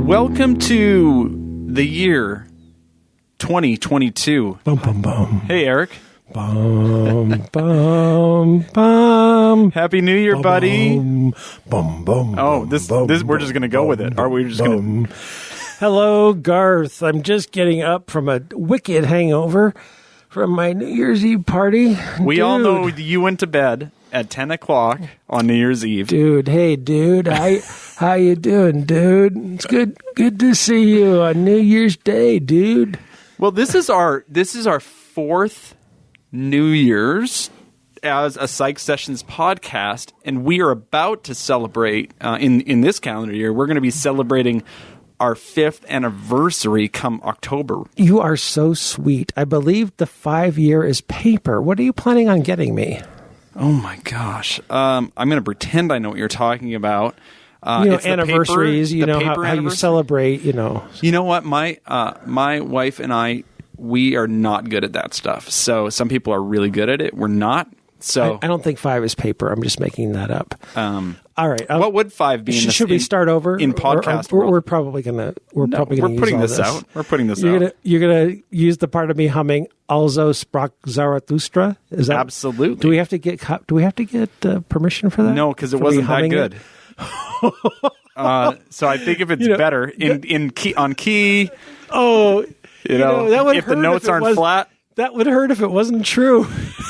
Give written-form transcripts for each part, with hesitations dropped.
Welcome to the year 2022. Bum, bum, bum. Hey, Eric. Bum, bum, bum. Happy New Year, buddy. Bum, bum, Oh, this we're just going to go with it. Are we just going to... Hello, Garth. I'm just getting up from a wicked hangover from my New Year's Eve party. We all know you went to bed at 10 o'clock on New Year's Eve. Dude, hey, dude. How you doing, dude? It's good to see you on New Year's Day, dude. Well, this is our fourth New Year's as a Psych Sessions podcast, and we are about to celebrate in this calendar year. We're going to be celebrating our 5th anniversary come October. You are so sweet. I believe the 5-year is paper. What are you planning on getting me? Oh my gosh! I'm going to pretend I know what you're talking about. It's anniversaries. How you celebrate. You know what? My wife and I, we are not good at that stuff. So some people are really good at it. We're not. So I don't think 5 is paper. I'm just making that up. All right. What would 5 be? Should we start over in podcast? We're probably gonna. We're putting this out. We're putting this out. You're gonna use the part of me humming "Also sprach Zarathustra." Is that absolutely? Do we have to get permission for that? No, because it wasn't that good. So I think if it's better in key on key. Oh, that would if hurt the notes aren't flat. That would hurt if it wasn't true.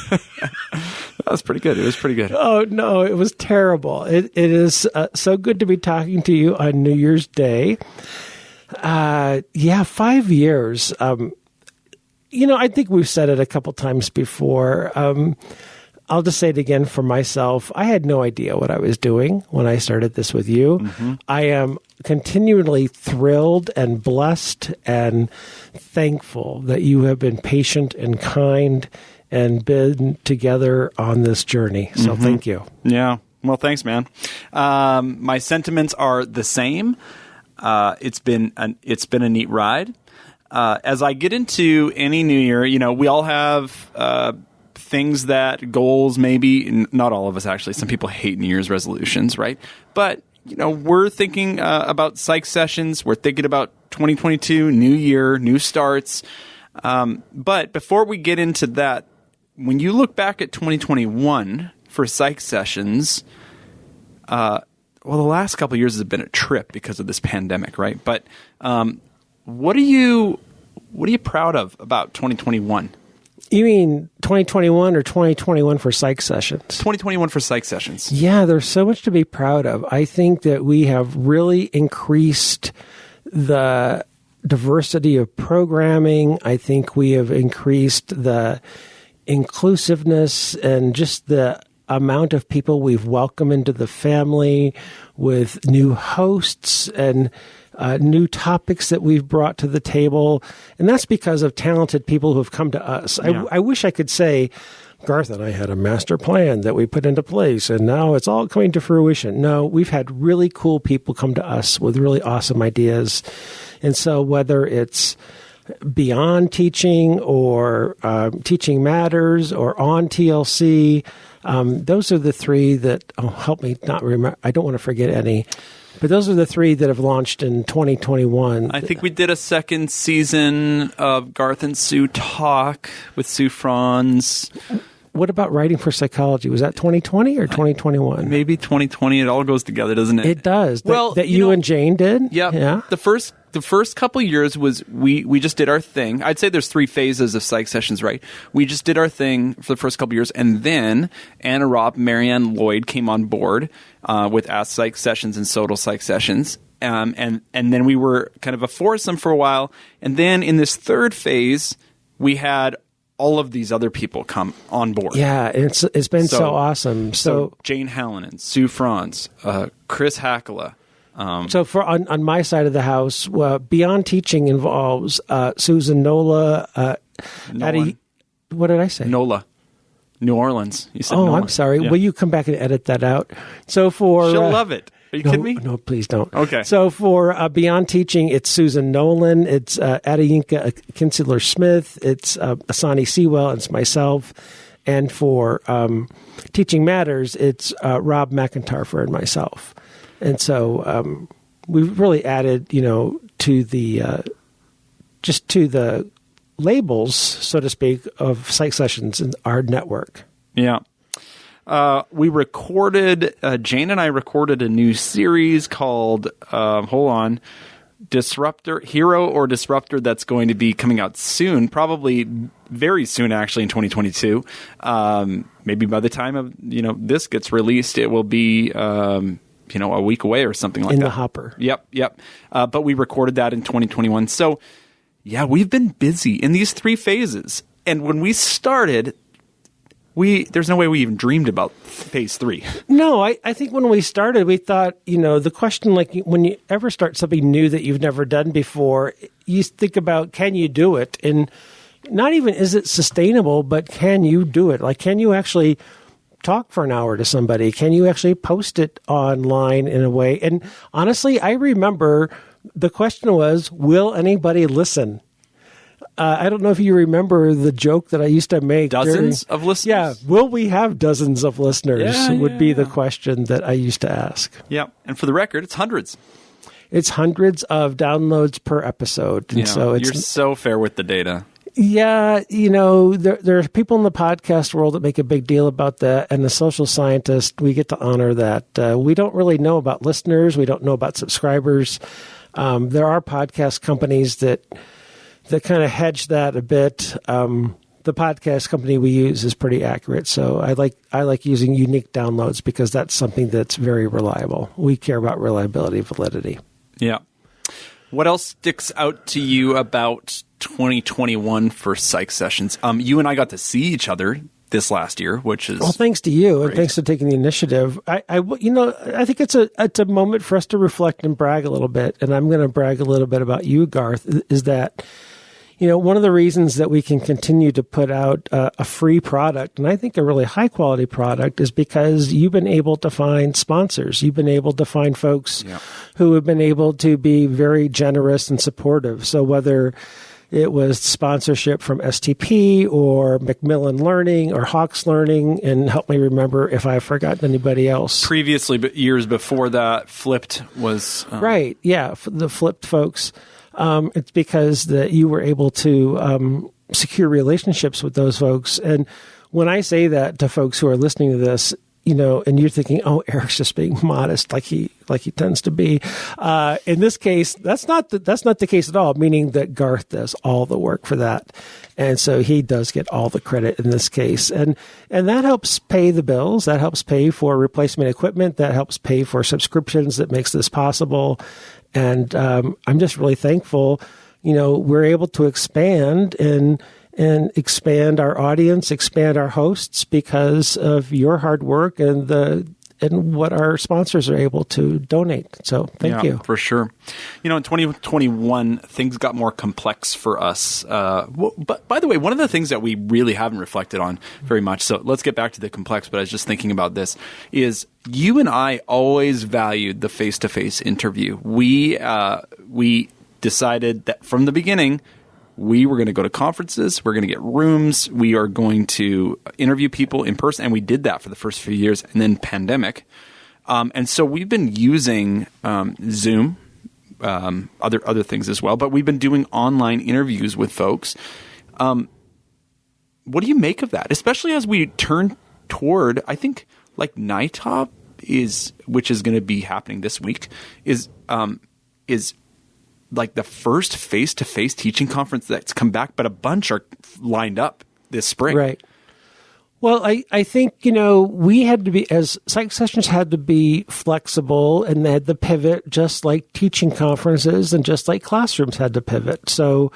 That was pretty good. It was pretty good. Oh, no, it was terrible. It is so good to be talking to you on New Year's Day. 5 years. I think we've said it a couple times before. I'll just say it again for myself. I had no idea what I was doing when I started this with you. Mm-hmm. I am continually thrilled and blessed and thankful that you have been patient and kind and been together on this journey. So thank you. Yeah. Well, thanks, man. My sentiments are the same. It's been a neat ride. As I get into any new year, we all have things goals, maybe not all of us actually. Some people hate New Year's resolutions, right? But we're thinking about Psych Sessions. We're thinking about 2022, new year, new starts. But before we get into that, when you look back at 2021 for Psych Sessions, the last couple of years has been a trip because of this pandemic, right? But what are you proud of about 2021? You mean 2021 or 2021 for Psych Sessions? 2021 for Psych Sessions. Yeah, there's so much to be proud of. I think that we have really increased the diversity of programming. I think we have increased the inclusiveness and just the amount of people we've welcomed into the family with new hosts and new topics that we've brought to the table. And that's because of talented people who have come to us. Yeah. I wish I could say, Garth and I had a master plan that we put into place, and now it's all coming to fruition. No, we've had really cool people come to us with really awesome ideas. And so whether it's beyond teaching or teaching matters or on TLC, those are the 3 that, help me not remember. I don't want to forget any. But those are the 3 that have launched in 2021. I think we did a second season of Garth and Sue Talk with Sue Franz. What about Writing for Psychology? Was that 2020 or 2021? Maybe 2020. It all goes together, doesn't it? It does. That you and Jane did? Yep. Yeah. The first couple of years was we just did our thing. I'd say there's 3 phases of Psych Sessions, right? We just did our thing for the first couple of years, and then Anna Robb, Marianne Lloyd came on board with Ask Psych Sessions and Sodal Psych Sessions. And then we were kind of a foursome for a while. And then in this third phase, we had all of these other people come on board. Yeah, it's been so awesome. So Jane Hallinan, Sue Franz, Chris Hackala. So for on my side of the house, Beyond Teaching involves Susan Nola. What did I say? Nola. New Orleans. You said Nola. Nola. I'm sorry. Yeah. Will you come back and edit that out? So she'll love it. Are you kidding me? No, please don't. Okay. So for Beyond Teaching, it's Susan Nolan, it's Adeyinka Kinsler-Smith, it's Asani Sewell, it's myself. And for Teaching Matters, it's Rob McIntyre and myself. And so we've really added, to the just to the labels, so to speak, of PsychSessions in our network. Yeah. We recorded, Jane and I recorded a new series called, Disruptor, Hero or Disruptor, that's going to be coming out soon, probably very soon, actually, in 2022. Maybe by the time of, this gets released, it will be, a week away or something like that. In the hopper. Yep. But we recorded that in 2021. So, yeah, we've been busy in these 3 phases. And when we started, there's no way we even dreamed about phase 3. No, I think when we started, we thought, the question, like when you ever start something new that you've never done before, you think about, can you do it? And not even is it sustainable, but can you do it? Like, can you actually talk for an hour to somebody? Can you actually post it online in a way? And honestly, I remember the question was, will anybody listen? I don't know if you remember the joke that I used to make. Dozens of listeners? Yeah. Will we have dozens of listeners would be the question that I used to ask. Yeah. And for the record, it's hundreds. It's hundreds of downloads per episode. And so you're so fair with the data. Yeah. There are people in the podcast world that make a big deal about that. And the social scientist, we get to honor that. We don't really know about listeners. We don't know about subscribers. There are podcast companies that kind of hedge that a bit. The podcast company we use is pretty accurate, so I like using unique downloads because that's something that's very reliable. We care about reliability, validity. Yeah. What else sticks out to you about 2021 for PsychSessions? You and I got to see each other this last year, which is thanks to you, great. And thanks for taking the initiative. I think it's a moment for us to reflect and brag a little bit, and I'm going to brag a little bit about you, Garth. Is that one of the reasons that we can continue to put out a free product, and I think a really high quality product, is because you've been able to find sponsors. You've been able to find folks who have been able to be very generous and supportive. So whether it was sponsorship from STP or Macmillan Learning or Hawks Learning, and help me remember if I've forgotten anybody else. Previously, but years before that, Flipped was... Right, yeah, the Flipped folks. It's because that you were able to secure relationships with those folks. And when I say that to folks who are listening to this, and you're thinking, oh, Eric's just being modest, like he tends to be. In this case, that's not the case at all. Meaning that Garth does all the work for that, and so he does get all the credit in this case, and that helps pay the bills. That helps pay for replacement equipment. That helps pay for subscriptions. That makes this possible. And I'm just really thankful. We're able to expand and expand our audience, expand our hosts because of your hard work and what our sponsors are able to donate. So thank you. For sure. In 2021, things got more complex for us. But by the way, one of the things that we really haven't reflected on very much, so let's get back to the complex, but I was just thinking about this, is you and I always valued the face-to-face interview. We decided that from the beginning, we were going to go to conferences. We're going to get rooms. We are going to interview people in person. And we did that for the first few years, and then pandemic. And so we've been using Zoom, other things as well. But we've been doing online interviews with folks. What do you make of that? Especially as we turn toward, I think, like NITOP which is going to be happening this week, is like the first face-to-face teaching conference that's come back, but a bunch are lined up this spring. Right. Well, I think, we had to be, as PsychSessions had to be flexible, and they had to pivot just like teaching conferences and just like classrooms had to pivot. So,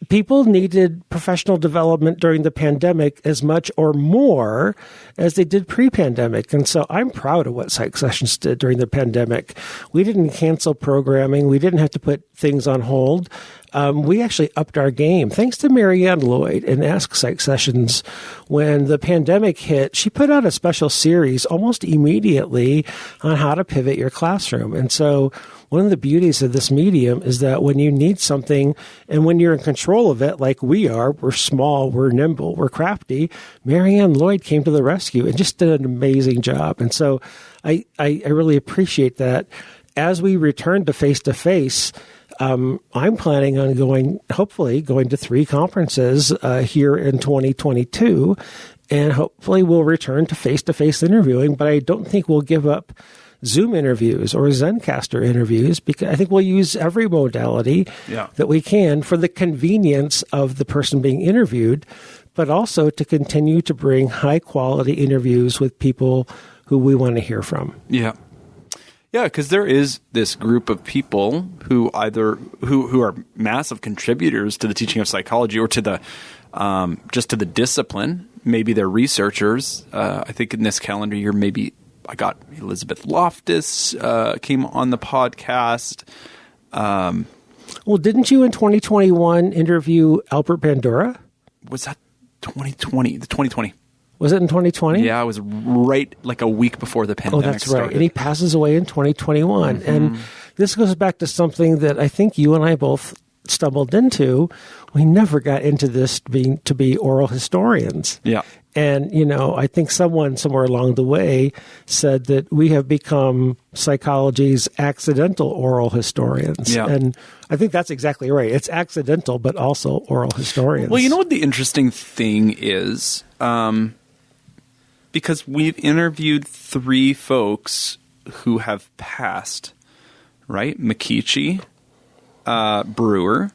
people needed professional development during the pandemic as much or more as they did pre-pandemic. And so I'm proud of what PsychSessions did during the pandemic. We didn't cancel programming. We didn't have to put things on hold. we actually upped our game. Thanks to Marianne Lloyd and Ask PsychSessions, when the pandemic hit, she put out a special series almost immediately on how to pivot your classroom. And so one of the beauties of this medium is that when you need something and when you're in control of it, like we are, we're small, we're nimble, we're crafty, Marianne Lloyd came to the rescue and just did an amazing job. And so I really appreciate that. As we return to face-to-face, I'm planning on hopefully going to 3 conferences here in 2022, and hopefully we'll return to face-to-face interviewing, but I don't think we'll give up Zoom interviews or Zencaster interviews, because I think we'll use every modality that we can for the convenience of the person being interviewed, but also to continue to bring high-quality interviews with people who we want to hear from. Yeah. Yeah, because there is this group of people who who are massive contributors to the teaching of psychology or to the just to the discipline. Maybe they're researchers. I think in this calendar year, maybe I got Elizabeth Loftus came on the podcast. Well, didn't you in 2021 interview Albert Bandura? Was that 2020? The 2020. Was it in 2020? Yeah, it was right like a week before the pandemic that's started. Right. And he passes away in 2021. Mm-hmm. And this goes back to something that I think you and I both stumbled into. We never got into this to be oral historians. Yeah. And, I think someone somewhere along the way said that we have become psychology's accidental oral historians. Yeah. And I think that's exactly right. It's accidental, but also oral historians. Well, you know what the interesting thing is? Because we've interviewed 3 folks who have passed, right? McKeechee, Brewer,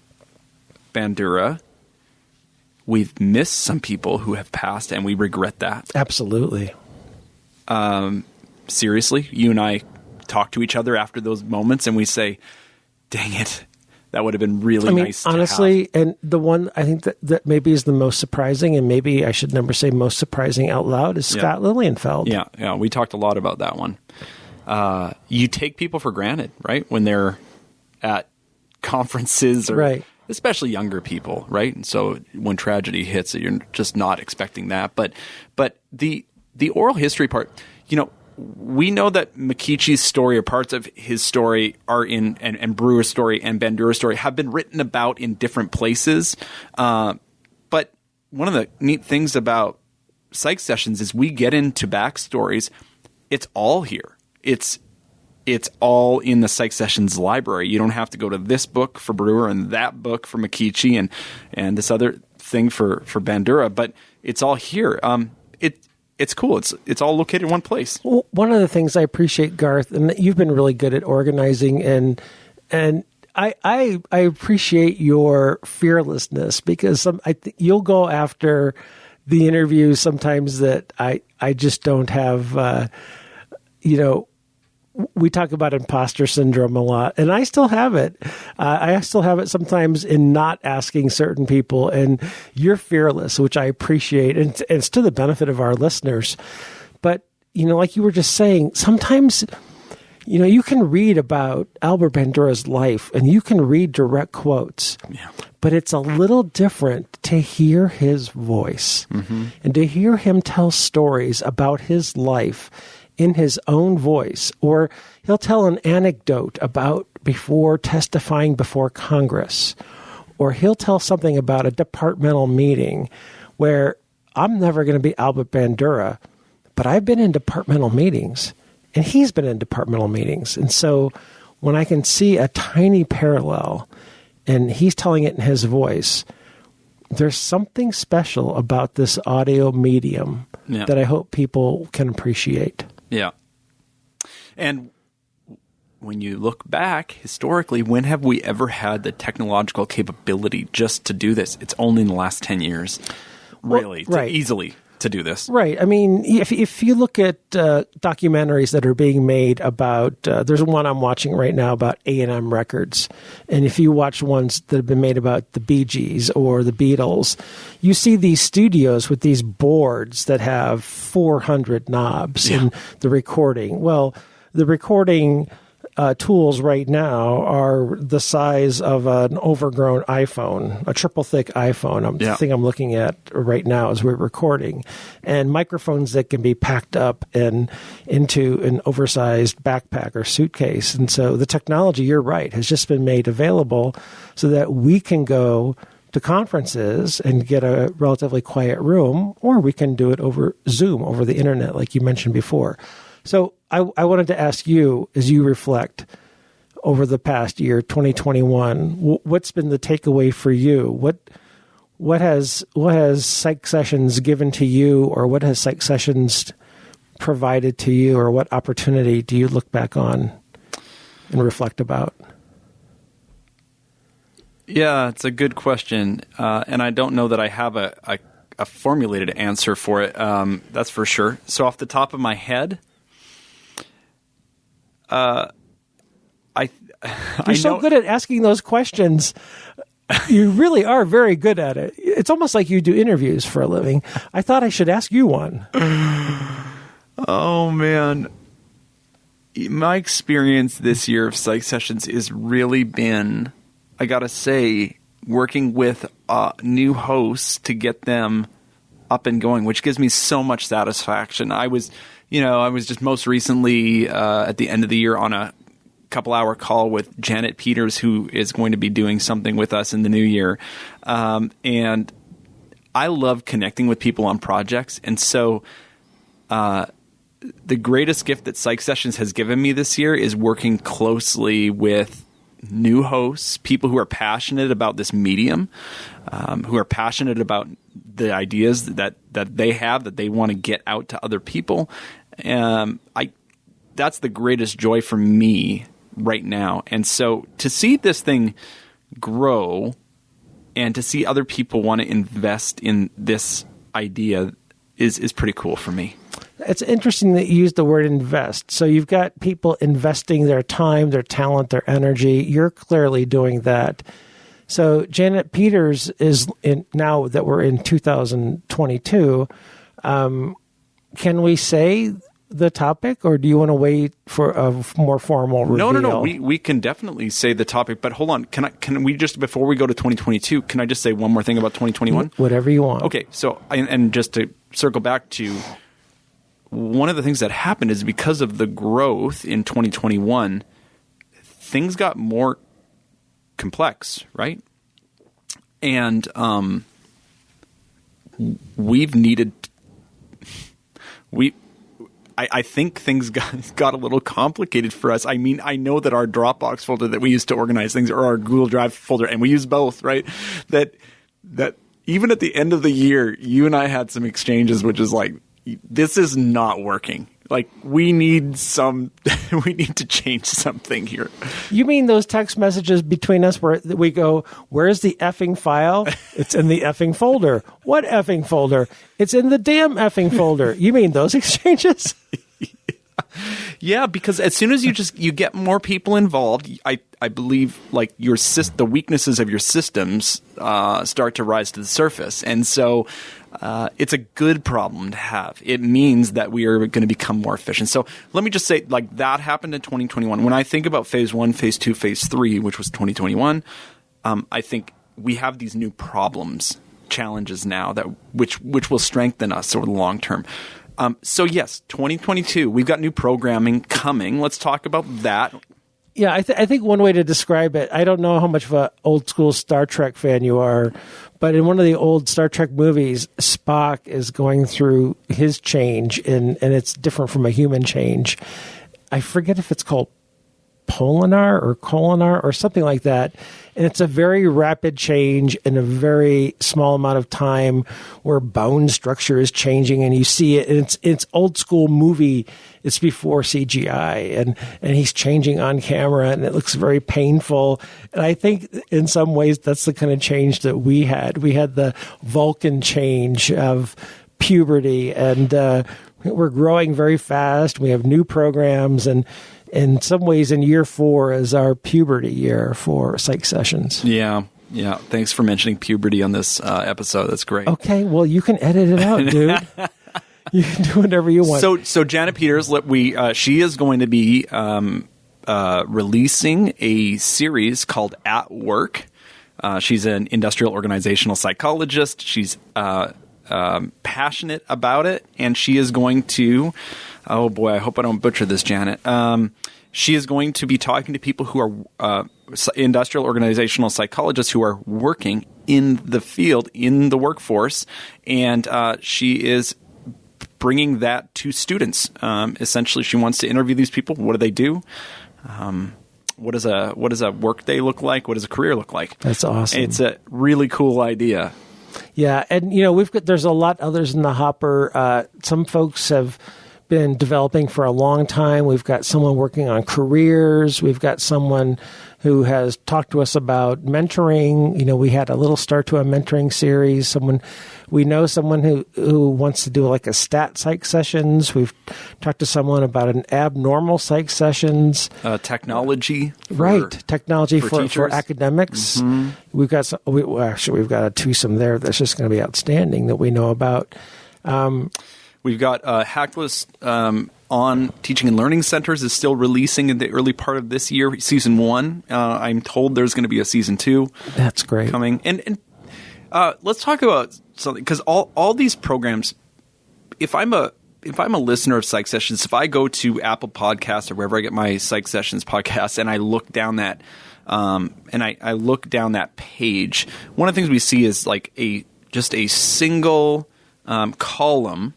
Bandura. We've missed some people who have passed, and we regret that. Absolutely. Seriously, you and I talk to each other after those moments, and we say, dang it, that would have been really nice to honestly, have. And the one I think that maybe is the most surprising, and maybe I should never say most surprising out loud, is Scott Lilienfeld. Yeah, we talked a lot about that one. You take people for granted, right, when they're at conferences or... Right. Especially younger people, right? And so when tragedy hits, you're just not expecting that. But the oral history part, we know that McKeechee's story or parts of his story are in, and Brewer's story and Bandura's story have been written about in different places. But one of the neat things about PsychSessions is we get into backstories. It's all here. It's all in the PsychSessions library. You don't have to go to this book for Brewer and that book for McKeechee and this other thing for Bandura, but it's all here. It's cool. It's all located in one place. Well, one of the things I appreciate, Garth, and you've been really good at organizing, and I appreciate your fearlessness, because you'll go after the interviews sometimes that I just don't have. We talk about imposter syndrome a lot, and I still have it. I still have it sometimes in not asking certain people, and you're fearless, which I appreciate, and it's to the benefit of our listeners. But, like you were just saying, sometimes, you can read about Albert Bandura's life, and you can read direct quotes, but it's a little different to hear his voice and to hear him tell stories about his life in his own voice, or he'll tell an anecdote about before testifying before Congress, or he'll tell something about a departmental meeting where I'm never going to be Albert Bandura, but I've been in departmental meetings and he's been in departmental meetings. And so when I can see a tiny parallel and he's telling it in his voice, there's something special about this audio medium that I hope people can appreciate. Yeah. And when you look back historically, when have we ever had the technological capability just to do this? It's only in the last 10 years, really, easily to do this. Right. I mean, if you look at documentaries that are being made about, there's one I'm watching right now about A&M Records. And if you watch ones that have been made about the Bee Gees or the Beatles, you see these studios with these boards that have 400 knobs in the recording. Well, the recording tools right now are the size of an overgrown iPhone, a triple thick iPhone. The thing I'm looking at right now as we're recording, and microphones that can be packed up into an oversized backpack or suitcase. And so the technology, you're right, has just been made available so that we can go to conferences and get a relatively quiet room, or we can do it over Zoom, over the internet, like you mentioned before. So I wanted to ask you, as you reflect over the past year, 2021, what's been the takeaway for you? What has PsychSessions given to you, or what has PsychSessions provided to you, or what opportunity do you look back on and reflect about? Yeah, it's a good question, and I don't know that I have a formulated answer for it. That's for sure. So off the top of my head, You're so good at asking those questions. You really are very good at it. It's almost like you do interviews for a living. I thought I should ask you one. Oh, man. My experience this year of PsychSessions has really been, I got to say, working with new hosts to get them up and going, which gives me so much satisfaction. I was just most recently at the end of the year on a couple-hour call with Janet Peters, who is going to be doing something with us in the new year. And I love connecting with people on projects. And so the greatest gift that PsychSessions has given me this year is working closely with new hosts, people who are passionate about this medium, who are passionate about the ideas that they have, that they want to get out to other people. That's the greatest joy for me right now. And so to see this thing grow and to see other people want to invest in this idea is pretty cool for me. It's interesting that you used the word invest. So you've got people investing their time, their talent, their energy. You're clearly doing that. So Janet Peters is now that we're in 2022. Can we say the topic, or do you want to wait for a more formal reveal? No. We can definitely say the topic, but hold on. Can we just, before we go to 2022, can I just say one more thing about 2021? Whatever you want. Okay. So, and just to circle back to one of the things that happened is because of the growth in 2021, things got more complex, right? And I think things got a little complicated for us. I mean, I know that our Dropbox folder that we use to organize things, or our Google Drive folder, and we use both, right? That even at the end of the year, you and I had some exchanges, which is like, this is not working. Like, we need to change something here. You mean those text messages between us where we go, where's the effing file? It's in the effing folder. What effing folder? It's in the damn effing folder. You mean those exchanges? Yeah, because as soon as you get more people involved, I believe like the weaknesses of your systems start to rise to the surface. And so it's a good problem to have. It means that we are going to become more efficient. So let me just say, like, that happened in 2021. When I think about phase 1, phase 2, phase 3, which was 2021, I think we have these new challenges now which will strengthen us over the long term. So yes, 2022, we've got new programming coming. Let's talk about that. Yeah, I think one way to describe it, I don't know how much of an old school Star Trek fan you are, but in one of the old Star Trek movies, Spock is going through his change, and it's different from a human change. I forget if it's called Polinar or Colinar or something like that. And it's a very rapid change in a very small amount of time where bone structure is changing, and you see it. And it's old school movie. It's before CGI, and he's changing on camera, and it looks very painful. And I think in some ways that's the kind of change that we had. We had the Vulcan change of puberty, and we're growing very fast. We have new programs, and in some ways, in year 4 is our puberty year for PsychSessions. Yeah. Thanks for mentioning puberty on this episode. That's great. Okay, well, you can edit it out, dude. You can do whatever you want. So Janet Peters, she is going to be releasing a series called At Work. She's an industrial organizational psychologist. She's passionate about it, and she is going to, oh boy, I hope I don't butcher this, Janet. She is going to be talking to people who are industrial organizational psychologists who are working in the field, in the workforce, and she is bringing that to students. Essentially, she wants to interview these people. What do they do? What does a work day look like? What does a career look like? That's awesome. It's a really cool idea. Yeah, and there's a lot others in the hopper. Some folks have been developing for a long time. We've got someone working on careers. We've got someone who has talked to us about mentoring. We had a little start to a mentoring series. We know someone who wants to do like a stat psych sessions. We've talked to someone about an abnormal psych sessions. Technology. Technology for academics. Mm-hmm. We've got a twosome there that's just going to be outstanding that we know about. We've got Hackless on Teaching and Learning Centers is still releasing in the early part of this year, season 1. I'm told there's going to be a season 2. That's great. Coming. And let's talk about something, because all these programs, if I'm a listener of Psych Sessions, if I go to Apple Podcasts or wherever I get my Psych Sessions podcast and I look down that I look down that page, one of the things we see is like just a single column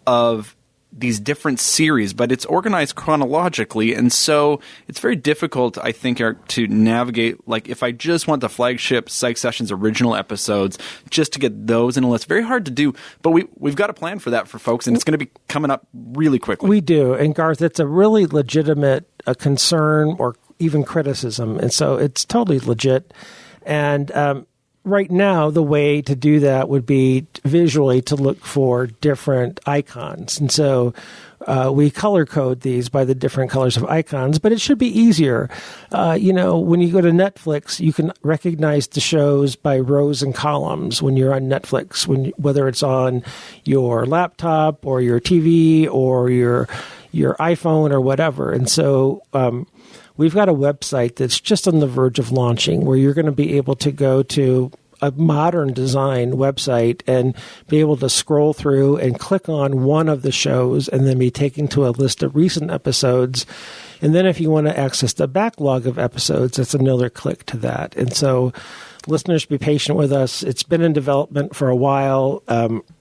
of these different series, but it's organized chronologically, and so it's very difficult, I think, Eric, to navigate. Like, if I just want the flagship Psych Sessions original episodes, just to get those in a list, very hard to do. But we've got a plan for that for folks, and it's going to be coming up really quickly. We do, and Garth, it's a really legitimate concern or even criticism, and so it's totally legit. And right now, the way to do that would be visually to look for different icons. And so we color code these by the different colors of icons, but it should be easier. When you go to Netflix, you can recognize the shows by rows and columns when you're on Netflix, whether it's on your laptop or your TV or your iPhone or whatever. And so we've got a website that's just on the verge of launching where you're going to be able to go to a modern design website and be able to scroll through and click on one of the shows and then be taken to a list of recent episodes. And then if you want to access the backlog of episodes, that's another click to that. And so listeners, be patient with us. It's been in development for a while.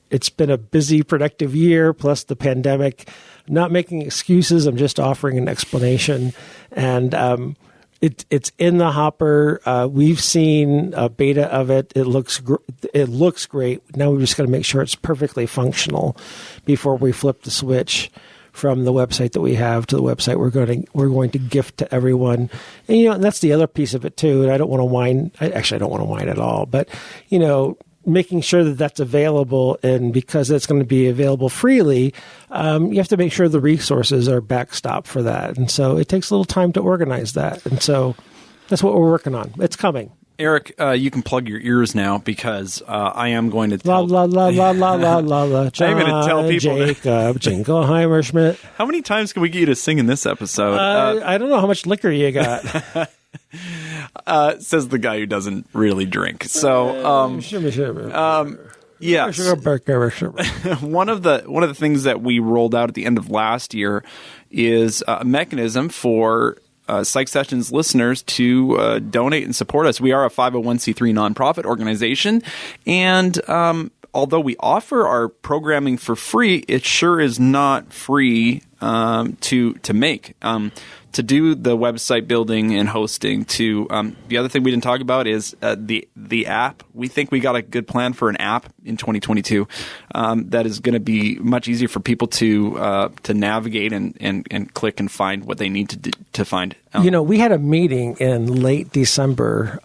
It's been a busy, productive year, plus the pandemic. I'm not making excuses. I'm just offering an explanation. And it's in the hopper. We've seen a beta of it. It looks great. Now we're just going to make sure it's perfectly functional before we flip the switch from the website that we have to the website we're going to gift to everyone. And that's the other piece of it too. And I don't want to whine. I don't want to whine at all. But making sure that that's available, and because it's going to be available freely, you have to make sure the resources are backstop for that. And so it takes a little time to organize that. And so that's what we're working on. It's coming. Eric, you can plug your ears now, because I am going to tell... La, la, la, la, la, la, la, John, I'm going to tell people... Jacob, Jingleheimer Schmidt. How many times can we get you to sing in this episode? I don't know how much liquor you got. Says the guy who doesn't really drink. So, yes. One of the things that we rolled out at the end of last year is a mechanism for Psych Sessions listeners to donate and support us. We are a 501c3 nonprofit organization, and although we offer our programming for free, it sure is not free to make. To do the website building and hosting. The other thing we didn't talk about is the app. We think we got a good plan for an app in 2022 that is going to be much easier for people to navigate and click and find what they need to find. We had a meeting in late December.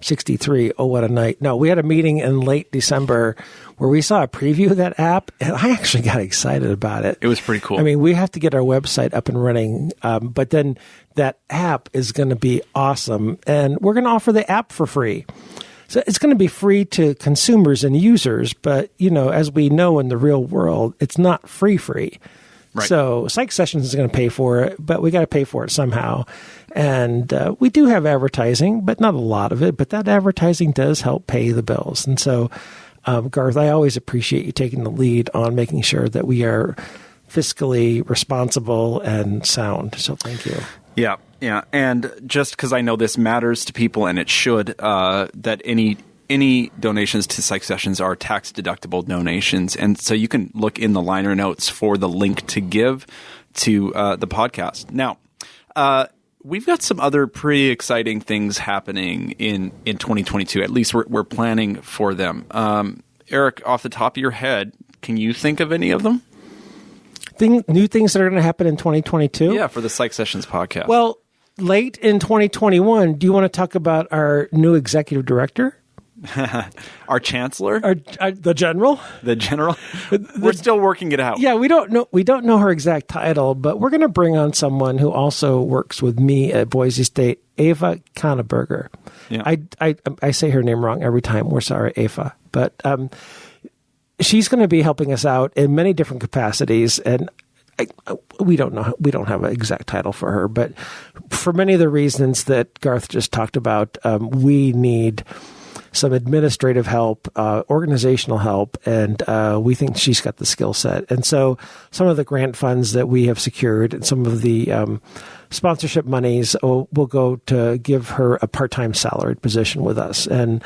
63. Oh, what a night. No, we had a meeting in late December where we saw a preview of that app, and I actually got excited about it. It was pretty cool. I mean, we have to get our website up and running, but then that app is going to be awesome, and we're going to offer the app for free. So it's going to be free to consumers and users, but, as we know in the real world, it's not free. Right. So PsychSessions is going to pay for it, but we got to pay for it somehow. And we do have advertising, but not a lot of it. But that advertising does help pay the bills. And so, Garth, I always appreciate you taking the lead on making sure that we are fiscally responsible and sound. So thank you. Yeah. Yeah. And just because I know this matters to people, and it should, that any donations to PsychSessions are tax-deductible donations. And so you can look in the liner notes for the link to give to the podcast. Now, we've got some other pretty exciting things happening in 2022. At least we're planning for them. Eric, off the top of your head, can you think of any of them? New things that are going to happen in 2022? Yeah, for the PsychSessions podcast. Well, late in 2021, do you want to talk about our new executive director? Our chancellor? The general? The general? We're still working it out. Yeah, we don't know her exact title, but we're going to bring on someone who also works with me at Boise State, Ava Kahneberger. Yeah. I say her name wrong every time. We're sorry, Ava. But she's going to be helping us out in many different capacities, and we don't know. We don't have an exact title for her, but for many of the reasons that Garth just talked about, we need some administrative help, organizational help, and we think she's got the skill set. And so some of the grant funds that we have secured and some of the sponsorship monies will go to give her a part-time salaried position with us. And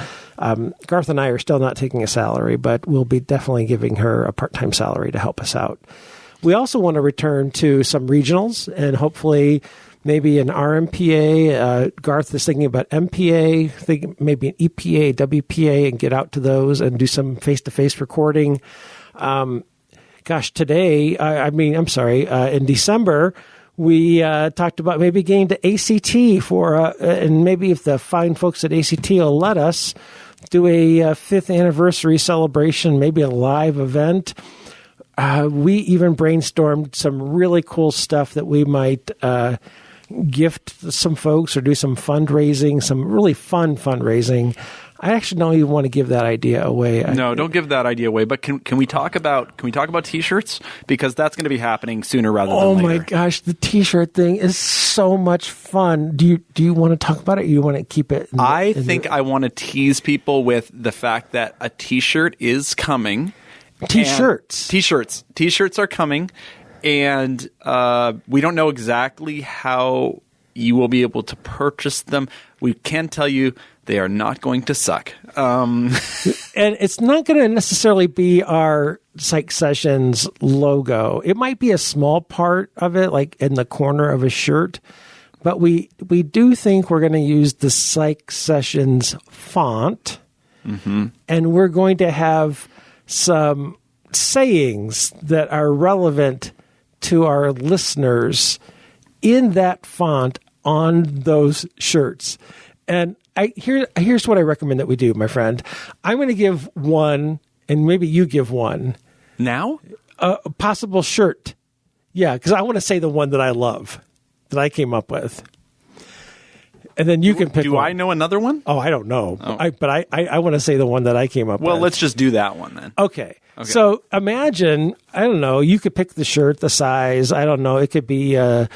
Garth and I are still not taking a salary, but we'll be definitely giving her a part-time salary to help us out. We also want to return to some regionals and hopefully maybe an RMPA. Garth is thinking about MPA, maybe an EPA, WPA, and get out to those and do some face-to-face recording. Today, in December, we talked about maybe getting to ACT and maybe if the fine folks at ACT will let us do a 5th anniversary celebration, maybe a live event. We even brainstormed some really cool stuff that we might gift some folks or do some fundraising, some really fun fundraising. I actually don't even want to give that idea away. No, don't give that idea away. But can we talk about T-shirts, because that's going to be happening sooner rather than later. Oh my gosh, the T-shirt thing is so much fun. Do you want to talk about it? Or you want to keep it? I think I want to tease people with the fact that a T-shirt is coming. T-shirts are coming. And we don't know exactly how you will be able to purchase them. We can tell you they are not going to suck. And it's not going to necessarily be our PsychSessions logo. It might be a small part of it, like in the corner of a shirt. But we do think we're going to use the PsychSessions font. Mm-hmm. And we're going to have some sayings that are relevant to our listeners in that font on those shirts. And here's what I recommend that we do, my friend. I'm going to give one, and maybe you give one. Now? A possible shirt. Yeah, because I want to say the one that I love, that I came up with. And then you can pick one. Do I know another one? Oh, I don't know. Oh. But I want to say the one that I came up with. Well, let's just do that one then. Okay. So imagine, I don't know, you could pick the shirt, the size. I don't know. It could be a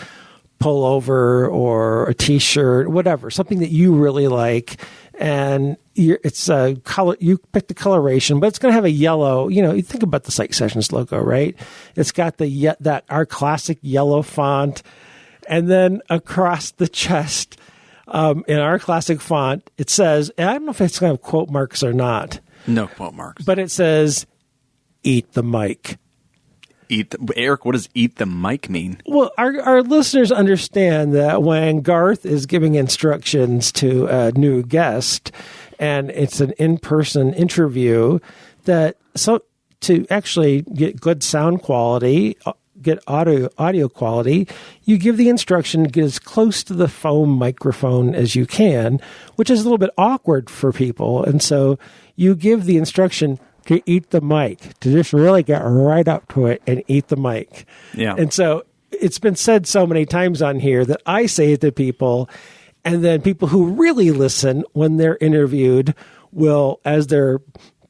pullover or a T-shirt, whatever, something that you really like. And it's a color. You pick the coloration, but it's going to have a yellow. You think about the PsychSessions logo, right? It's got our classic yellow font, and then across the chest, in our classic font, it says, and I don't know if it's going to have quote marks or not. No quote marks. But it says, "Eat the mic." Eric, what does "eat the mic" mean? Well, our listeners understand that when Garth is giving instructions to a new guest, and it's an in-person interview, to actually get good sound quality, get audio quality, you give the instruction to get as close to the phone microphone as you can, which is a little bit awkward for people. And so you give the instruction to eat the mic, to just really get right up to it and eat the mic. Yeah. And so it's been said so many times on here that I say it to people, and then people who really listen when they're interviewed will, as they're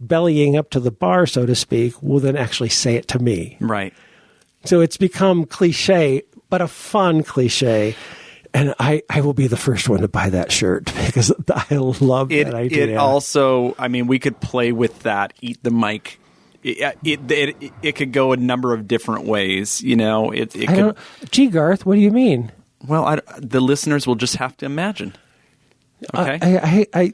bellying up to the bar, so to speak, will then actually say it to me. Right. So it's become cliche, but a fun cliche. And I will be the first one to buy that shirt because I love that idea. It also, I mean, we could play with that, eat the mic. It could go a number of different ways, you know. Gee, Garth, what do you mean? Well, the listeners will just have to imagine. Okay.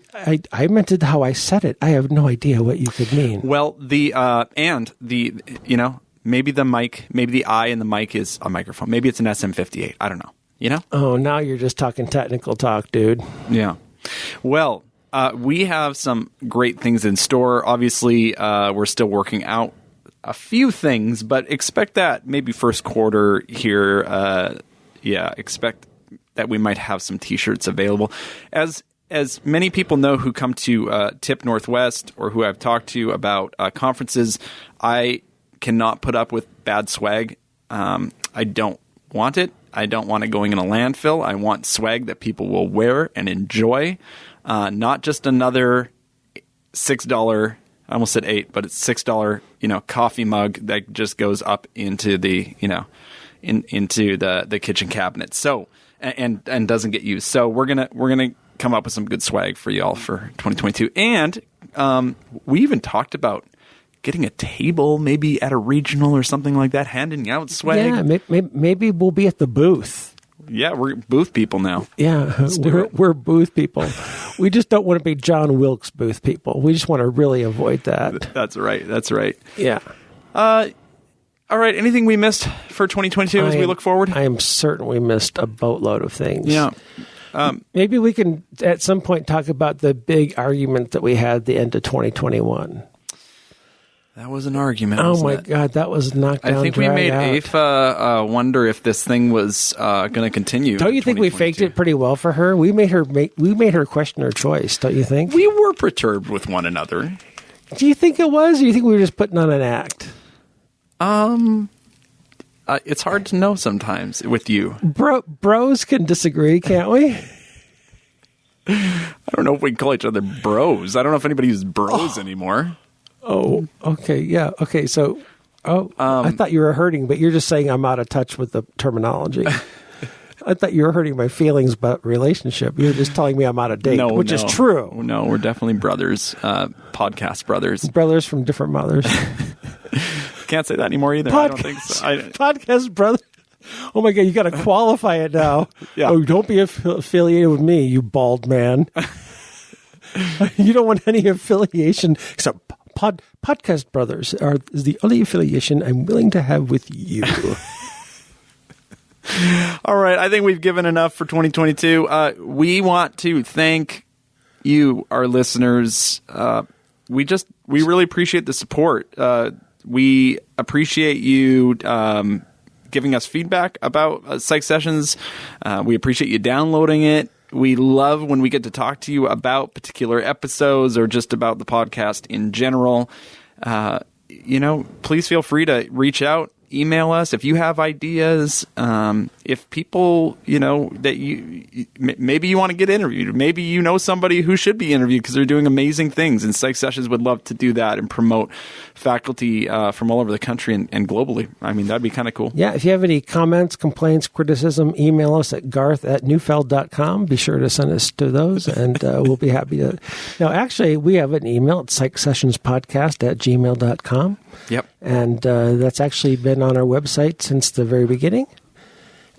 I meant it how I said it. I have no idea what you could mean. Well, maybe the mic, maybe the eye in the mic is a microphone. Maybe it's an SM58. I don't know. You know? Oh, now you're just talking technical talk, dude. Yeah. Well, we have some great things in store. Obviously, we're still working out a few things, but expect that maybe first quarter here. Expect that we might have some T-shirts available. As many people know who come to Tip Northwest or who I've talked to about conferences, I cannot put up with bad swag. I don't want it. I don't want it going in a landfill. I want swag that people will wear and enjoy, not just another $6. I almost said $8, but it's $6, coffee mug that just goes up into the, into the kitchen cabinet. So and doesn't get used. So we're gonna come up with some good swag for y'all for 2022. And we even talked about getting a table, maybe at a regional or something like that, handing out swag. Yeah, maybe we'll be at the booth. Yeah, we're booth people now. Yeah, we're booth people. We just don't want to be John Wilkes booth people. We just want to really avoid that. That's right. Yeah. All right, anything we missed for 2022 as we look forward? I am certain we missed a boatload of things. Yeah. Maybe we can, at some point, talk about the big argument that we had at the end of 2021. That was an argument. Oh my God, that was knocked down. I think we made Aoife wonder if this thing was going to continue. Don't you think we faked it pretty well for her? We made her question her choice. Don't you think? We were perturbed with one another. Do you think it was? Or do you think we were just putting on an act? It's hard to know sometimes with you. Bros can disagree, can't we? I don't know if we can call each other bros. I don't know if anybody uses bros anymore. Oh, okay, yeah, okay. So, I thought you were hurting, but you're just saying I'm out of touch with the terminology. I thought you were hurting my feelings about relationship. You're just telling me I'm out of date, which is true. No, we're definitely brothers, podcast brothers. Brothers from different mothers. Can't say that anymore either. I don't think so. Podcast brother. Oh my God, you got to qualify it now. Yeah. Oh, don't be affiliated with me, you bald man. You don't want any affiliation except podcast brothers is the only affiliation I'm willing to have with you. All right, I think we've given enough for 2022. We want to thank you, our listeners. We really appreciate the support. We appreciate you giving us feedback about Psych Sessions. We appreciate you downloading it. We love when we get to talk to you about particular episodes or just about the podcast in general. Please feel free to reach out, email us if you have ideas. If people, that maybe you want to get interviewed. Maybe you know somebody who should be interviewed because they're doing amazing things. And Psych Sessions would love to do that and promote faculty from all over the country and globally. I mean, that'd be kind of cool. Yeah, if you have any comments, complaints, criticism, email us at garth@neufeld.com. Be sure to send us to those, and we'll be happy to. Now, actually, we have an email at psychsessionspodcast@gmail.com. Yep. And that's actually been on our website since the very beginning.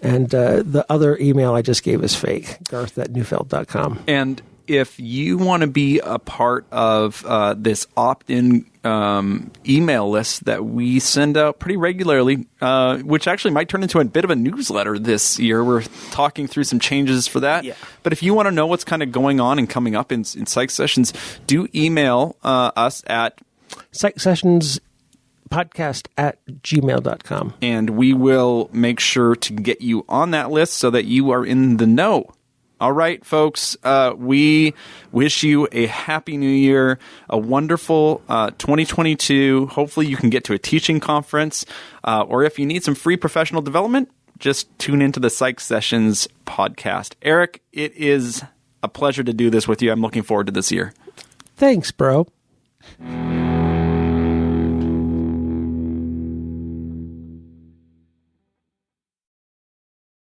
And the other email I just gave is fake, garth@neufeld.com. And if you want to be a part of this opt-in email list that we send out pretty regularly, which actually might turn into a bit of a newsletter this year. We're talking through some changes for that. Yeah. But if you want to know what's kind of going on and coming up in Psych Sessions, do email us at PsychSessionsPodcast@gmail.com. And we will make sure to get you on that list so that you are in the know. All right, folks, we wish you a happy new year, a wonderful 2022. Hopefully you can get to a teaching conference, or if you need some free professional development, just tune into the Psych Sessions podcast. Eric, it is a pleasure to do this with you. I'm looking forward to this year. Thanks, bro.